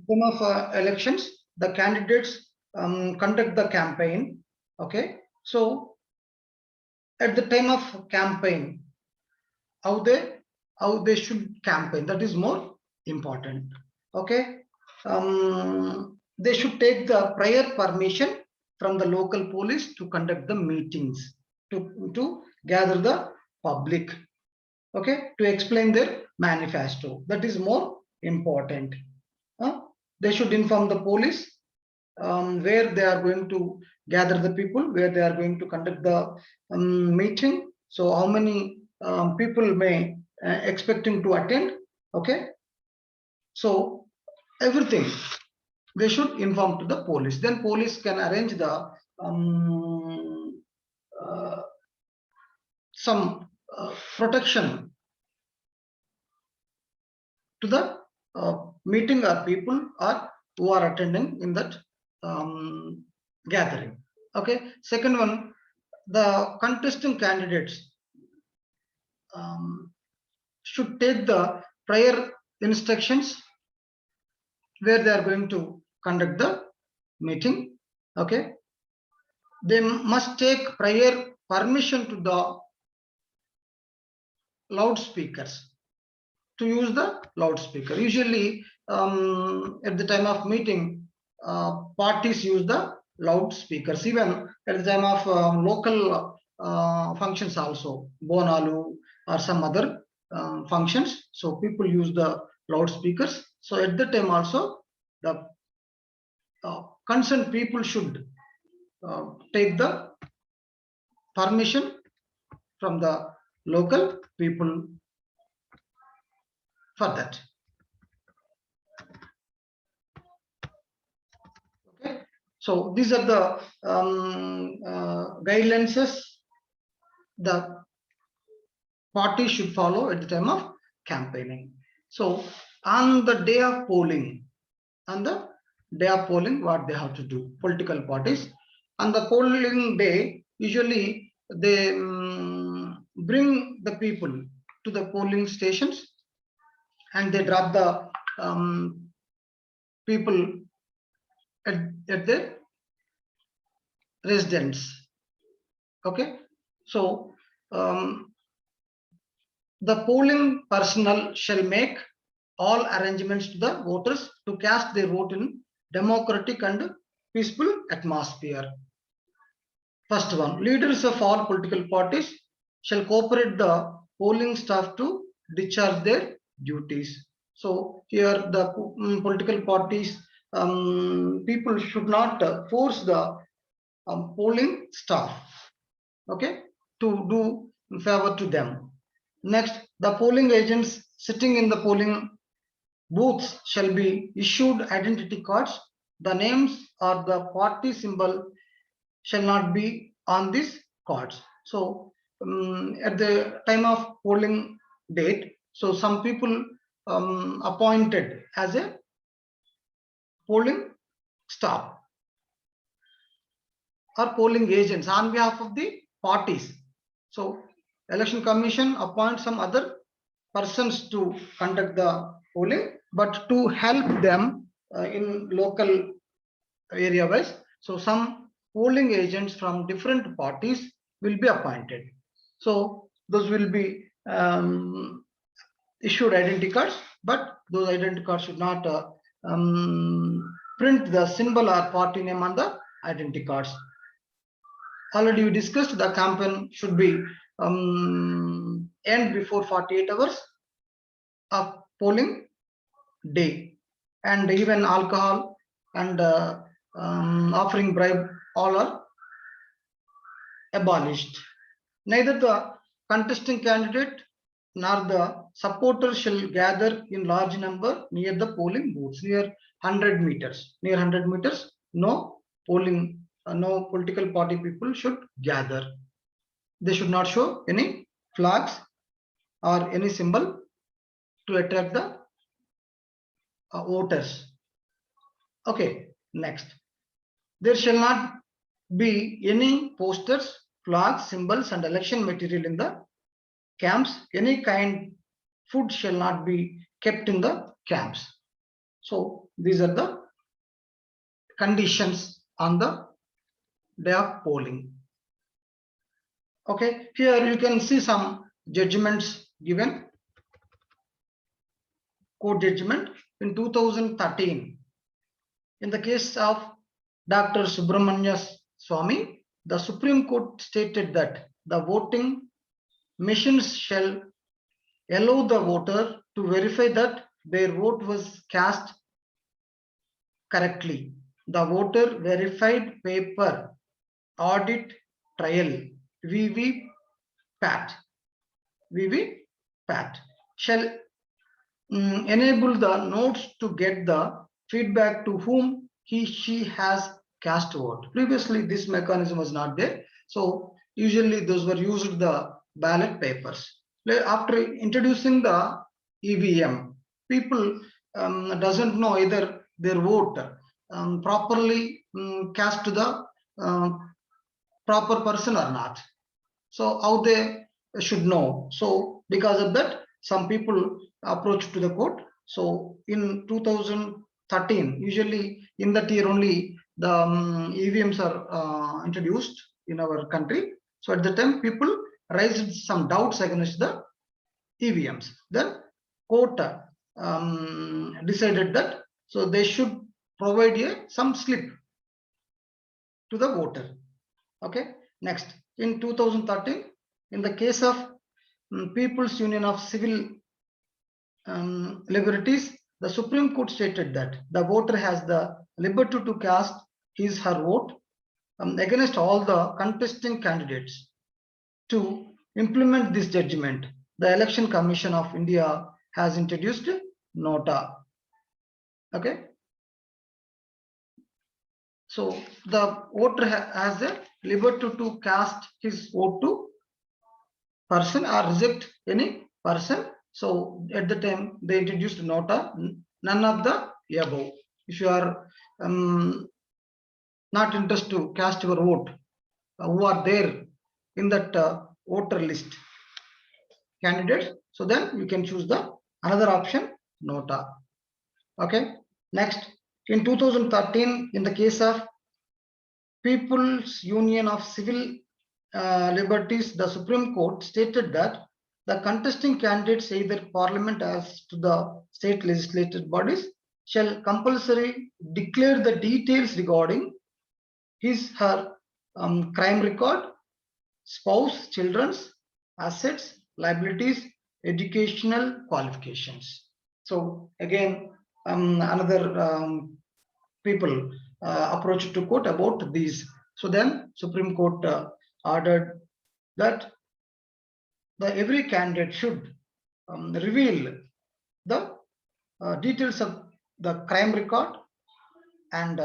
time of elections, the candidates conduct the campaign. Okay, so at the time of campaign, how they should campaign, that is more important. Okay, they should take the prior permission from the local police to conduct the meetings, to gather the public, okay, to explain their manifesto. That is more important. They should inform the police where they are going to gather the people, where they are going to conduct the meeting. So how many people may expecting to attend. Okay, so everything they should inform to the police. Then police can arrange the some protection to the meeting or people or who are attending in that gathering. Okay, second one, the contesting candidates should take the prior instructions where they are going to conduct the meeting. Okay, they must take prior permission to the loudspeakers, to use the loudspeaker. Usually at the time of meeting, parties use the loudspeakers. Even at the time of local functions also, Bonalu or some other functions, so people use the loudspeakers. So at the time also, the concerned people should take the permission from the local people for that. Okay, so these are the guidelines the party should follow at the time of campaigning. So on the day of polling, what they have to do, political parties on the polling day, usually they bring the people to the polling stations and they drop the people at their residence. Okay, so the polling personnel shall make all arrangements to the voters to cast their vote in democratic and peaceful atmosphere. First one, leaders of all political parties shall cooperate the polling staff to discharge their duties. So here the political parties people should not force the polling staff, okay, to do favor to them. Next, the polling agents sitting in the polling booths shall be issued identity cards. The names or the party symbol shall not be on these cards. So at the time of polling date, so some people appointed as a polling staff or polling agents on behalf of the parties. So election commission appoints some other persons to conduct the polling, but to help them in local area wise. So some polling agents from different parties will be appointed. So those will be issued identity cards, but those identity cards should not print the symbol or party name on the identity cards. Already we discussed the campaign should be end before 48 hours of polling day, and even alcohol and offering bribe all are abolished. Neither the contesting candidate nor the supporters shall gather in large number near the polling booths. Near 100 meters, no polling, no political party people should gather. They should not show any flags or any symbol to attract the voters. Okay, next. There shall not be any posters, flags, symbols, and election material in the camps. Any kind food shall not be kept in the camps. So these are the conditions on the day of polling. Okay, here you can see some judgments given. Court judgment in 2013. In the case of Dr. Subramanya Swamy, the Supreme Court stated that the voting machines shall allow the voter to verify that their vote was cast correctly. The voter verified paper audit trial VVPAT shall enable the notes to get the feedback to whom she has cast vote. Previously, this mechanism was not there. So usually those were used the ballot papers. After introducing the EVM, people doesn't know either their vote properly cast to the proper person or not. So how they should know? So because of that, some people approach to the court. So in 2013, usually in that year only the EVMs are introduced in our country. So at the time, people raised some doubts against the EVMs. Then court decided that so they should provide some slip to the voter. Okay. Next, in 2013, in the case of People's Union of Civil Liberties, the Supreme Court stated that the voter has the liberty to cast his her vote against all the contesting candidates. To implement this judgment, the Election Commission of India has introduced NOTA. Okay. So the voter has the liberty to cast his vote to person or reject any person. So at the time they introduced NOTA, none of the above. If you are not interested to cast your vote, who are there in that voter list candidates, so then you can choose the another option, NOTA. Okay. Next, in 2013, in the case of People's Union of Civil Liberties, the Supreme Court stated that the contesting candidates, either parliament as to the state legislative bodies, shall compulsory declare the details regarding his her crime record, spouse, children's assets, liabilities, educational qualifications. So again, another people approached to court about these. So then Supreme Court ordered that every candidate should reveal the details of the crime record and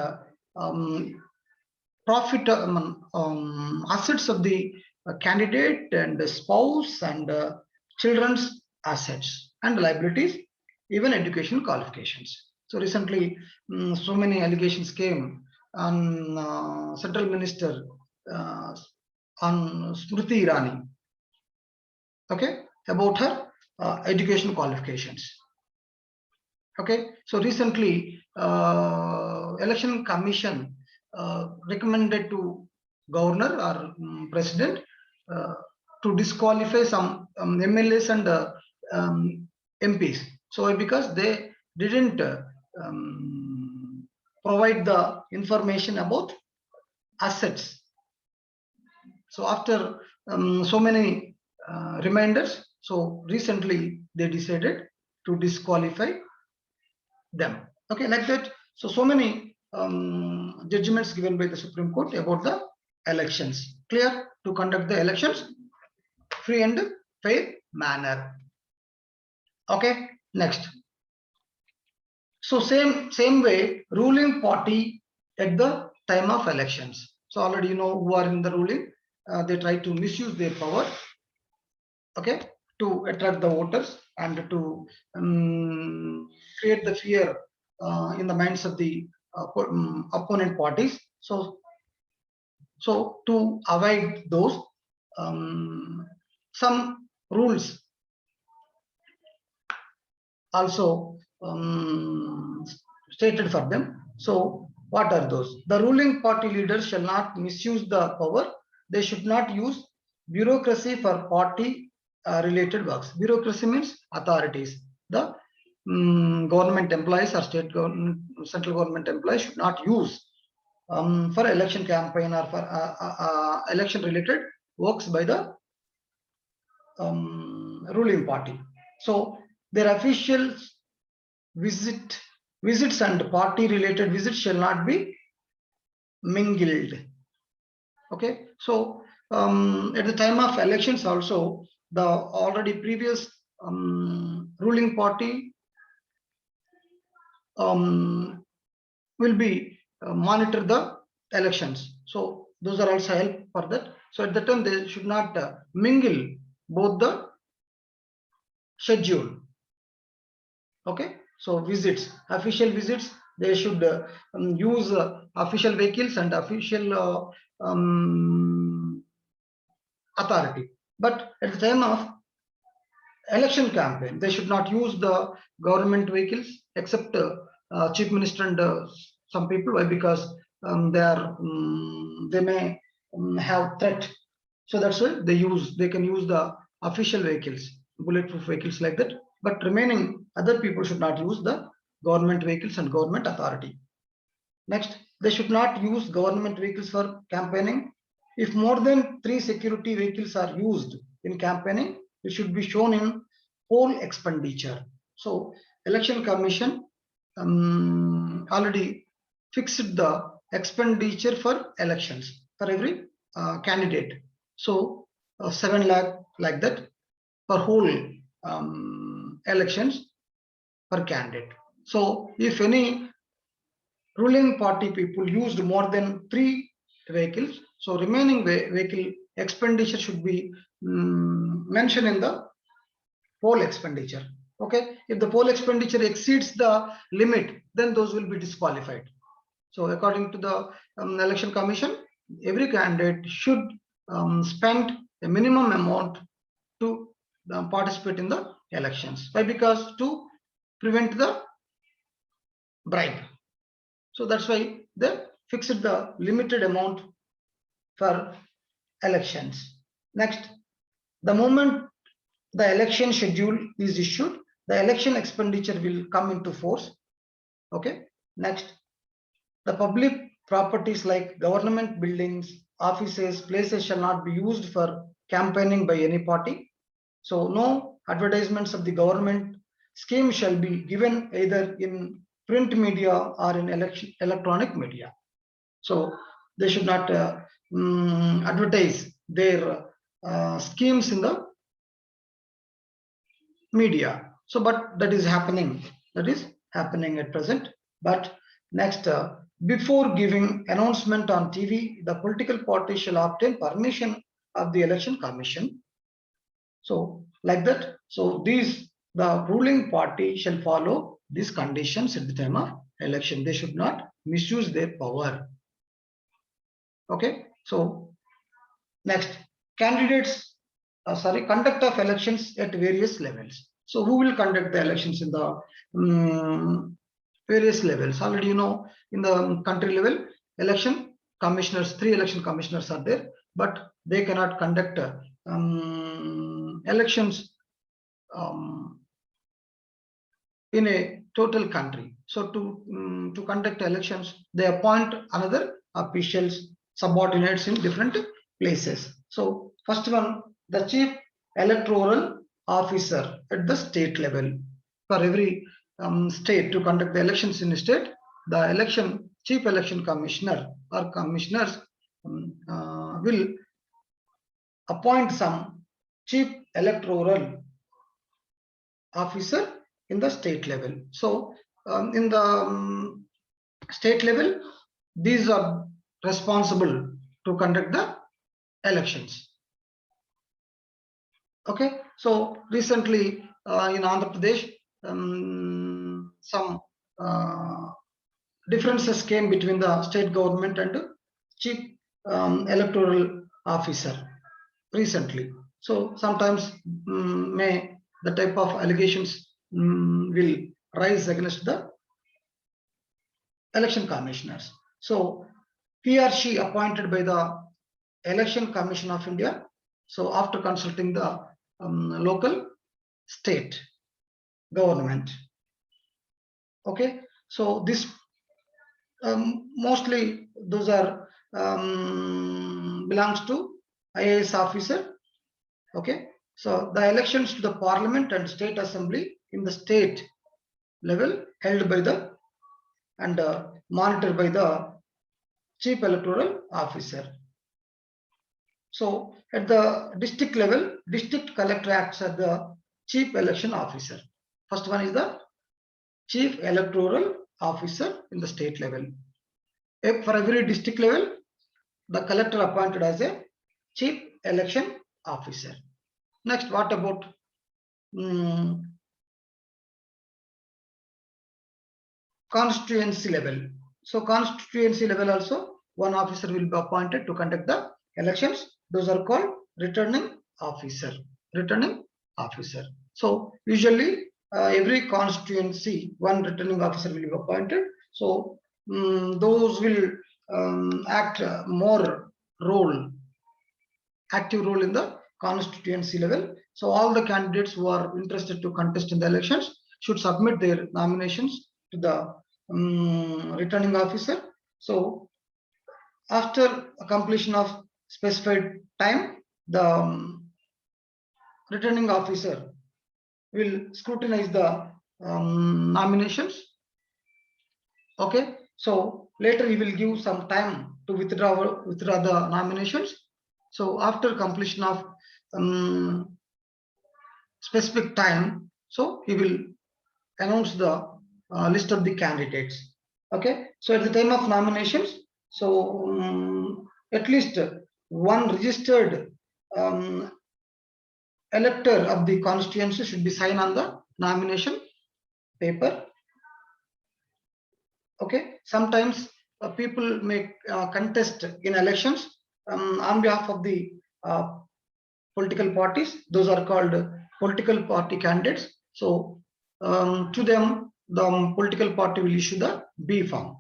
profit assets of the candidate and the spouse and children's assets and liabilities, even education qualifications. So recently, so many allegations came on Central Minister on Smriti Irani, okay, about her education qualifications. Okay, so recently, Election Commission recommended to governor or president to disqualify some MLAs and MPs. So because they didn't provide the information about assets. So after so many reminders, so recently they decided to disqualify them. Okay, like that. So many judgments given by the Supreme Court about the elections. Clear? To conduct the elections free and fair manner. Okay, next. So same way, ruling party at the time of elections. So already you know who are in the ruling. They try to misuse their power. Okay, to attract the voters and to create the fear in the minds of the opponent parties. So to avoid those, some rules also stated for them. So what are those? The ruling party leaders shall not misuse the power. They should not use bureaucracy for party related works. Bureaucracy means authorities. The government employees or state government, central government employees should not use for election campaign or for election related works by the ruling party. So their officials visits and party related visits shall not be mingled. Okay, so at the time of elections also, the already previous ruling party will be monitor the elections. So those are also help for that. So at the time they should not mingle both the schedule. Okay, so visits, official visits, they should use official vehicles and official authority. But at the time of election campaign, they should not use the government vehicles except chief minister and some people. Why? Because they may have threat. So that's why they can use the official vehicles, bulletproof vehicles like that. But remaining other people should not use the government vehicles and government authority. Next, they should not use government vehicles for campaigning. If more than 3 security vehicles are used in campaigning, it should be shown in poll expenditure. So election commission already fixed the expenditure for elections for every candidate. So 7 lakh like that for whole elections per candidate. So if any ruling party people used more than 3 vehicles, so remaining vehicle expenditure should be mentioned in the poll expenditure. Okay, if the poll expenditure exceeds the limit, then those will be disqualified. So according to the election commission, every candidate should spend a minimum amount to participate in the elections. Why? Because to prevent the bribe. So that's why they fixed the limited amount for elections. Next, the moment the election schedule is issued, the election expenditure will come into force. Okay. Next, the public properties like government buildings, offices, places shall not be used for campaigning by any party. So no advertisements of the government scheme shall be given either in print media or in electronic media. So they should not advertise their schemes in the media. So but that is happening at present. But next, before giving announcement on TV, the political party shall obtain permission of the election commission. So like that, so the ruling party shall follow these conditions at the time of election. They should not misuse their power. Okay, so next, candidates conduct of elections at various levels. So who will conduct the elections in the various levels? Already you know, in the country level, election commissioners, 3 election commissioners are there, but they cannot conduct elections in a total country. So to conduct elections, they appoint another officials, subordinates in different places. So first one, the chief electoral officer at the state level. For every state to conduct the elections in a state, the chief election commissioner or commissioners will appoint some chief electoral officer in the state level. So in the state level, these are responsible to conduct the elections. Okay, so recently in Andhra Pradesh, some differences came between the state government and chief electoral officer recently. So sometimes the type of allegations will rise against the election commissioners. So he or she appointed by the Election Commission of India. So after consulting the local state government. Okay, so this mostly those are belongs to IAS officer. Okay, so the elections to the parliament and state assembly in the state level held by the and monitored by the chief electoral officer. So at the district level, district collector acts as the chief election officer. First one is the chief electoral officer in the state level. For every district level, the collector appointed as a chief election officer. Next, what about constituency level? So constituency level also one officer will be appointed to conduct the elections. Those are called returning officer. Returning officer. So usually every constituency one returning officer will be appointed. So those will act more role, active role in the constituency level. So all the candidates who are interested to contest in the elections should submit their nominations to the returning officer. So after completion of specified time, the returning officer will scrutinize the nominations. Okay, so later he will give some time to withdraw the nominations. So after completion of specific time, so he will announce the list of the candidates. Okay, so at the time of nominations, so at least one registered elector of the constituency should be signed on the nomination paper. Okay, sometimes people may contest in elections on behalf of the political parties. Those are called political party candidates. So to them, the political party will issue the B form.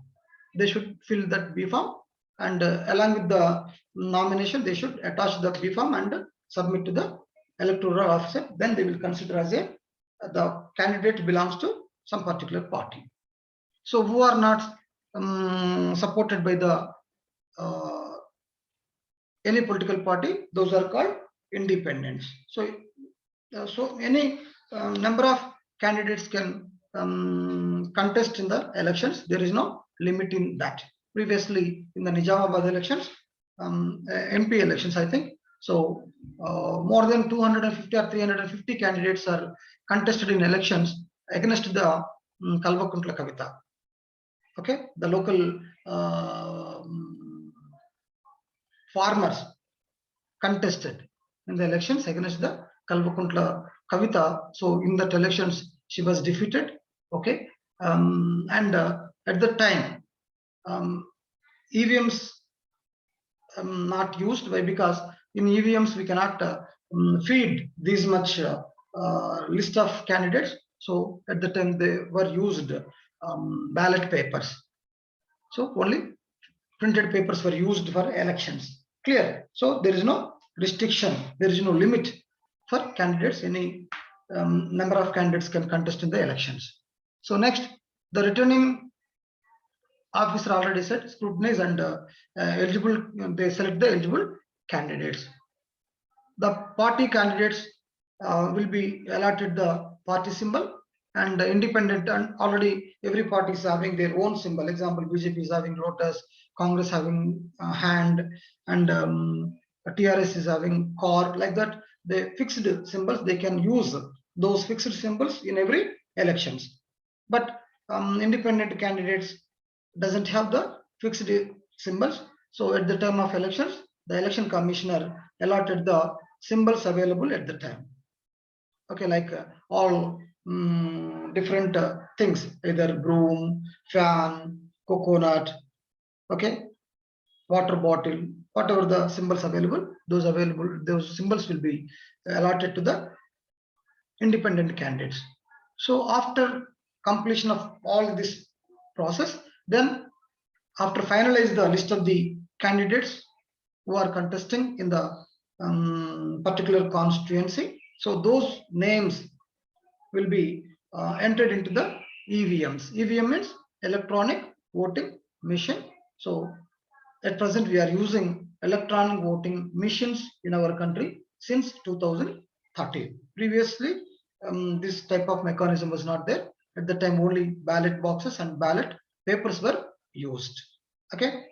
They should fill that B form, and along with the nomination, they should attach the B form and submit to the electoral officer. Then they will consider as the candidate belongs to some particular party. So who are not supported by the any political party, those are called independents. So so any number of candidates can contest in the elections. There is no limit in that. Previously in the Nizamabad elections, MP elections, I think, so more than 250 or 350 candidates are contested in elections against the Kalvakuntla Kavita. Okay, the local farmers contested in the elections against the Kalvakuntla Kavita. So in that elections, she was defeated. Okay, and at the time, EVMs not used. Why? Because in EVMs we cannot feed this much list of candidates. So at the time they were used ballot papers. So only printed papers were used for elections. Clear? So there is no restriction. There is no limit for candidates. Any number of candidates can contest in the elections. So next, the returning officer already said scrutinize and eligible. They select the eligible candidates. The party candidates will be allotted the party symbol, and independent, and already every party is having their own symbol. Example, BJP is having lotus, Congress having hand, and TRS is having car. Like that, the fixed symbols, they can use those fixed symbols in every elections. But independent candidates doesn't have the fixed symbols. So at the time of elections, the election commissioner allotted the symbols available at the time. Okay, like all different things, either broom, fan, coconut, okay, water bottle, whatever the symbols available, those symbols will be allotted to the independent candidates. So after completion of all this process, Then after finalize the list of the candidates who are contesting in the particular constituency, so those names will be entered into the EVMs. EVM means electronic voting machine. So at present we are using electronic voting machines in our country since 2013. Previously, this type of mechanism was not there. At the time, only ballot boxes and ballot papers were used. Okay.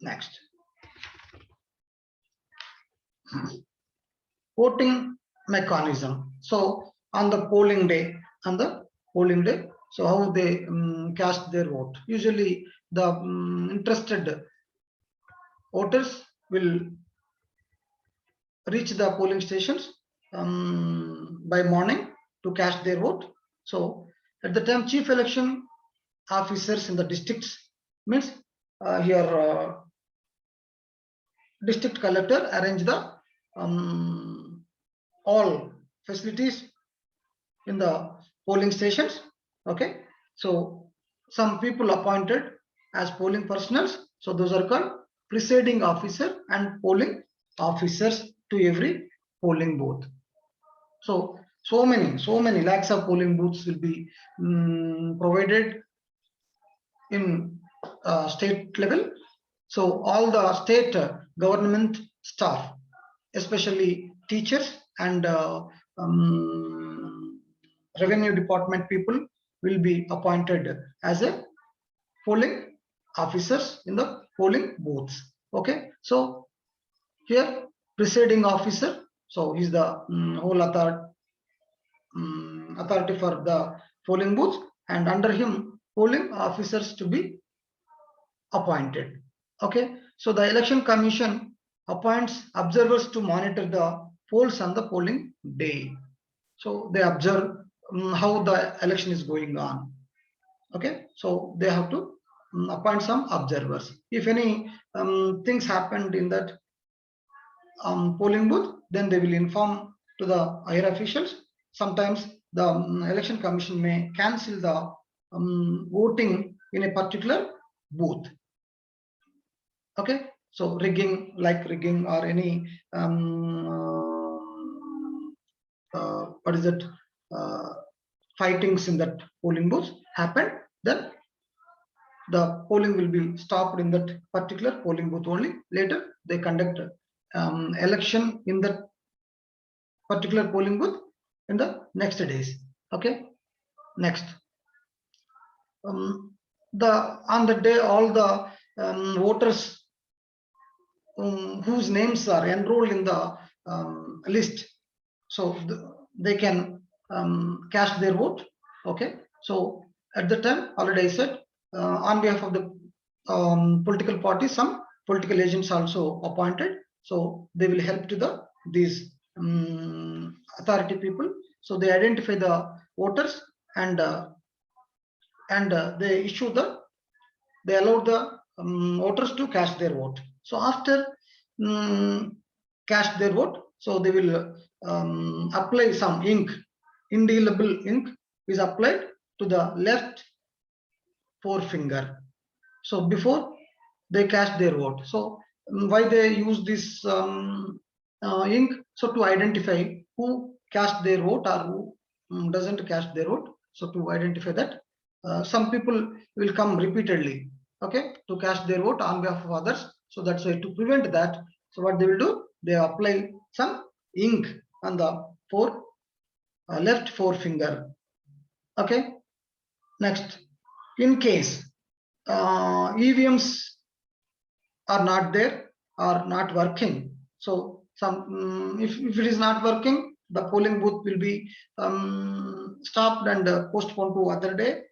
Next. Voting mechanism. So on the polling day, so how they cast their vote. Usually the interested voters will reach the polling stations by morning to cast their vote. So at the time, chief election officers in the districts means here district collector arrange the all facilities in the polling stations. Okay, so some people appointed as polling personals, so those are called presiding officer and polling officers to every polling booth. So many lakhs of polling booths will be provided in state level. So all the state government staff, especially teachers and revenue department people, will be appointed as a polling officers in the polling booths. Okay, so here presiding officer, so he's the whole authority for the polling booths, and under him polling officers to be appointed. Okay, so the election commission appoints observers to monitor the polls on the polling day. So they observe how the election is going on. Okay, so they have to appoint some observers. If any things happened in that polling booth, then they will inform to the higher officials. Sometimes the election commission may cancel the voting in a particular booth. Okay, so rigging or any what is it, fightings in that polling booth happen, then the polling will be stopped in that particular polling booth only. Later they conduct election in that particular polling booth in the next days. Okay, next, on the day all the voters whose names are enrolled in the list, so they can cast their vote. Okay, so at the time already I said on behalf of the political parties, some political agents also appointed, so they will help to these authority people. So they identify the voters and they allow the voters to cast their vote. So after cast their vote, so they will apply some ink, indelible ink is applied to the left forefinger. So before they cast their vote. So why they use this ink? So to identify who cast their vote or who doesn't cast their vote. So to identify that, some people will come repeatedly, okay, to cast their vote on behalf of others. So that's why to prevent that, so what they will do, they apply some ink on the left forefinger. Okay, next, in case EVMs are not there or not working, so some if it is not working, the polling booth will be stopped and postponed to other day.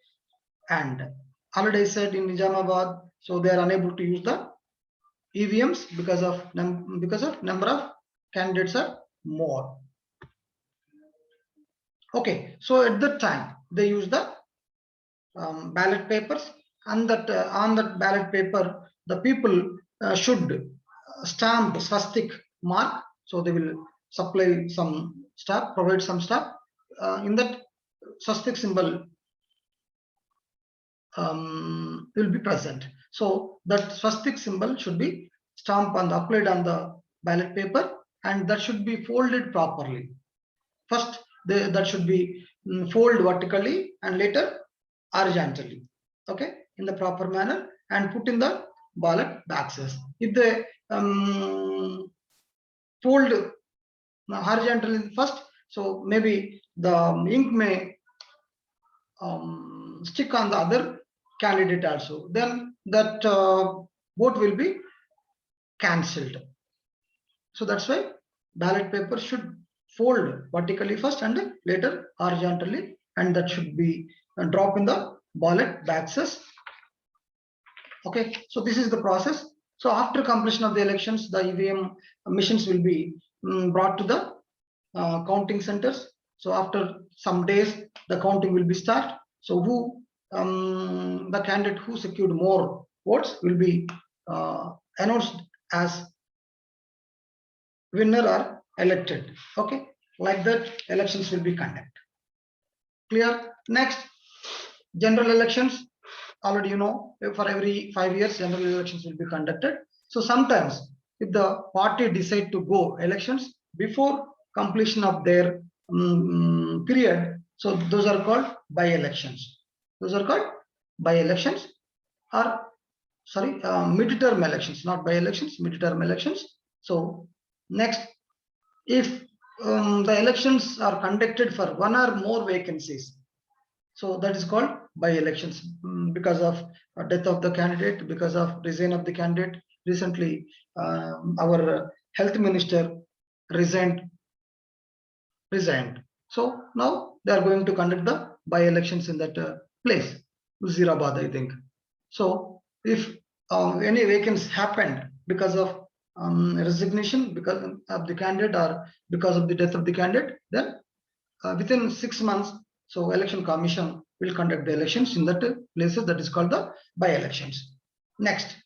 And already said in Nizamabad, so they are unable to use the EVMs because of number of candidates are more. Okay, so at that time they use the ballot papers, and that on that ballot paper the people should stamp swastik mark. So they will supply some staff, provide some staff in that swastik symbol will be present. So that swastik symbol should be stamped and applied on the ballot paper, and that should be folded properly. First, that should be fold vertically and later horizontally, okay, in the proper manner, and put in the ballot boxes. If they fold horizontally first, so maybe the ink may stick on the other candidate also, then that vote will be cancelled. So that's why ballot paper should fold vertically first and later horizontally, and that should be drop in the ballot boxes. Okay, so this is the process. So after completion of the elections, the EVM machines will be brought to the counting centers. So after some days, the counting will be start. So who the candidate who secured more votes will be announced as winner or elected. Okay, like that elections will be conducted. Clear? Next, general elections. Already you know, for every 5 years general elections will be conducted. So sometimes if the party decide to go elections before completion of their period, so those are called by-elections. Those are called by-elections, or sorry, mid-term elections, not by-elections, mid-term elections. So next, if the elections are conducted for one or more vacancies, so that is called by-elections, because of death of the candidate, because of resign of the candidate. Recently, our health minister resigned. So now they are going to conduct the by-elections in that place, Wazirabad, I think. So if any vacancies happened because of resignation, because of the candidate, or because of the death of the candidate, then within 6 months, so election commission will conduct the elections in that places. That is called the by-elections. Next,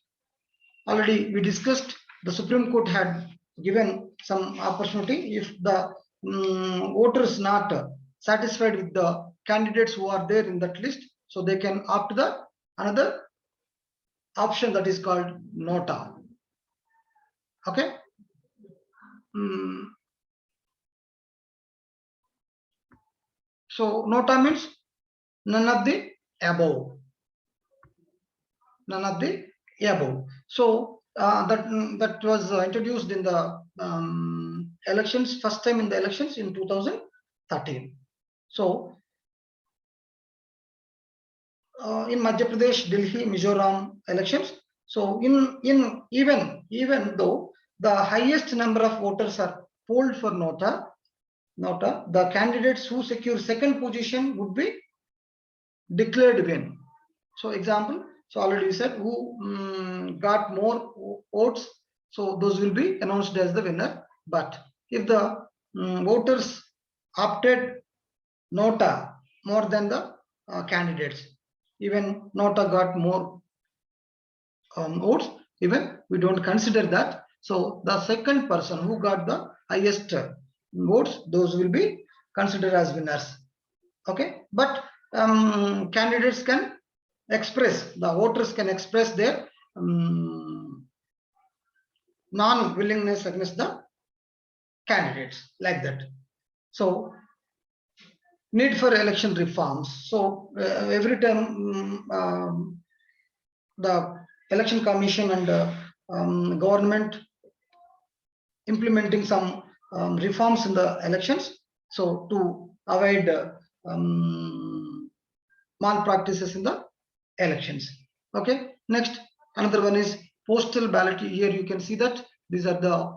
already we discussed, the Supreme Court had given some opportunity if the voters not satisfied with the candidates who are there in that list, so they can opt the another option, that is called nota. Okay. So nota means none of the above. None of the above. So that was introduced in the elections, first time in the elections in 2013. So in Madhya Pradesh, Delhi, Mizoram elections. So even though the highest number of voters are polled for nota, the candidates who secure second position would be declared win. So example, so already we said who got more votes, so those will be announced as the winner. But if the voters opted nota more than the candidates, even nota got more votes, even we don't consider that. So the second person who got the highest votes, those will be considered as winners. Okay, but candidates can express, the voters can express their non-willingness against the candidates, like that. So need for election reforms. So every time the election commission and government implementing some reforms in the elections, so to avoid malpractices in the elections. Okay, next, another one is postal ballot. Here you can see that these are the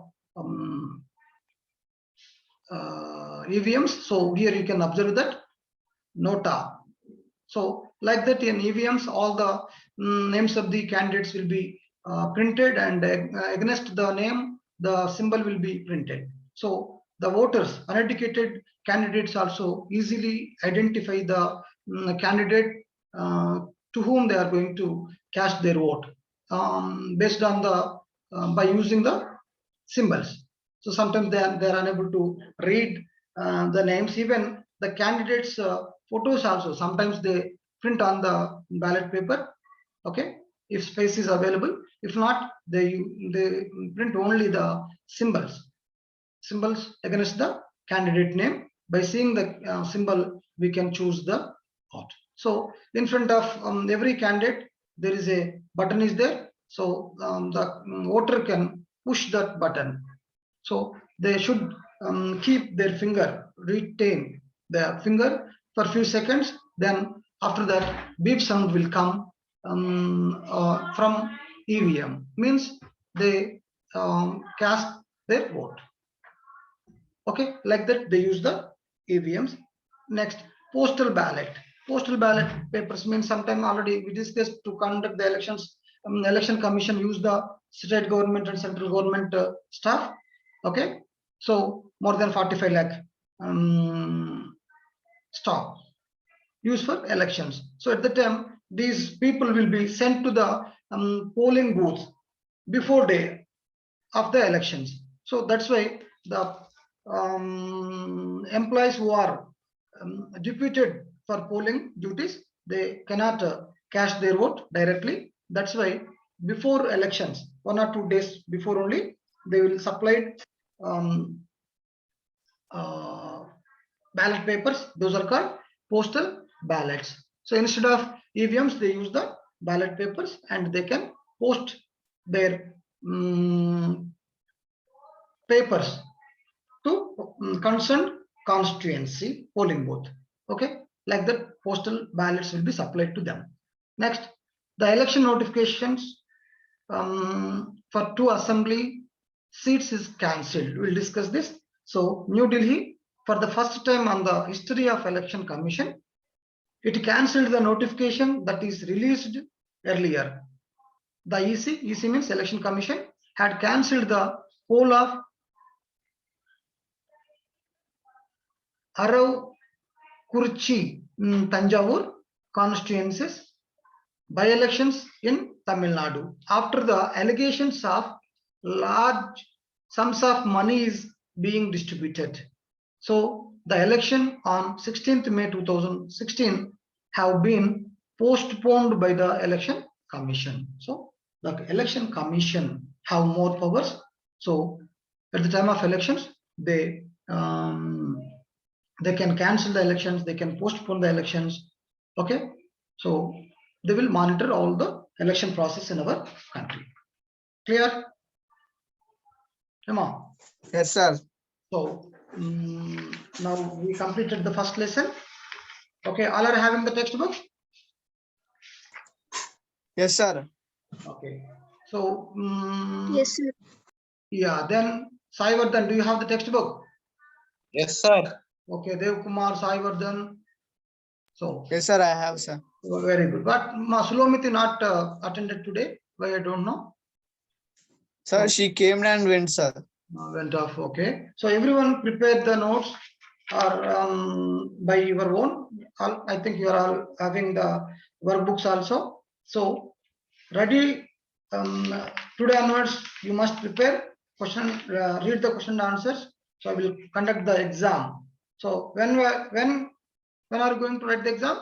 EVMs. So here you can observe that nota. So like that in EVMs, all the names of the candidates will be printed, and against the name, the symbol will be printed. So the voters, uneducated candidates, also easily identify the candidate to whom they are going to cast their vote based on the by using the symbols. So sometimes they are unable to read the names. Even the candidates photos also sometimes they print on the ballot paper. Okay, if space is available, if not, they print only the symbols against the candidate name. By seeing the symbol, we can choose the vote. So in front of every candidate, there is a button is there. So the voter can push that button. So they should keep their finger, retain the finger for a few seconds. Then after that, beep sound will come from EVM. Means they cast their vote. Okay, like that they use the EVMs. Next, postal ballot. Postal ballot papers means sometime already we discussed to conduct the elections. Election Commission use the state government and central government staff. Okay, so more than 45 lakh staff used for elections. So at the time, these people will be sent to the polling booths before day of the elections. So that's why the employees who are deputed for polling duties, they cannot cast their vote directly. That's why before elections, 1 or 2 days before only, they will supply ballot papers. Those are called postal ballots. So instead of EVMs, they use the ballot papers and they can post their papers to concerned constituency polling booth. Okay, like that postal ballots will be supplied to them. Next, the election notifications for 2 assembly seats is cancelled. We'll discuss this. So New Delhi, for the first time on the history of Election Commission, it cancelled the notification that is released earlier. The EC means Election Commission, had cancelled the poll of Arav Kurchi Tanjavur constituencies by-elections in Tamil Nadu after the allegations of large sums of money is being distributed. So the election on 16th May 2016 have been postponed by the Election Commission. So the Election Commission have more powers. So at the time of elections, they can cancel the elections, they can postpone the elections. Okay, so they will monitor all the election process in our country. Clear? Come on. Yes, sir. So now we completed the first lesson. Okay, all are having the textbook? Yes, sir. Okay. So Yes, sir. yeah, then Sai Vardhan, do you have the textbook? Yes, sir. Okay, Dev Kumar, Sai Vardhan. So Yes, sir. I have, sir. very good. But Sulomiti not attended today. Why I don't know. Sir, she came and went, sir. Went off. Okay. So everyone prepared the notes or by your own. I think you are all having the workbooks also. So ready. Today onwards, you must prepare question, read the question and answers. So I will conduct the exam. So when are you going to write the exam?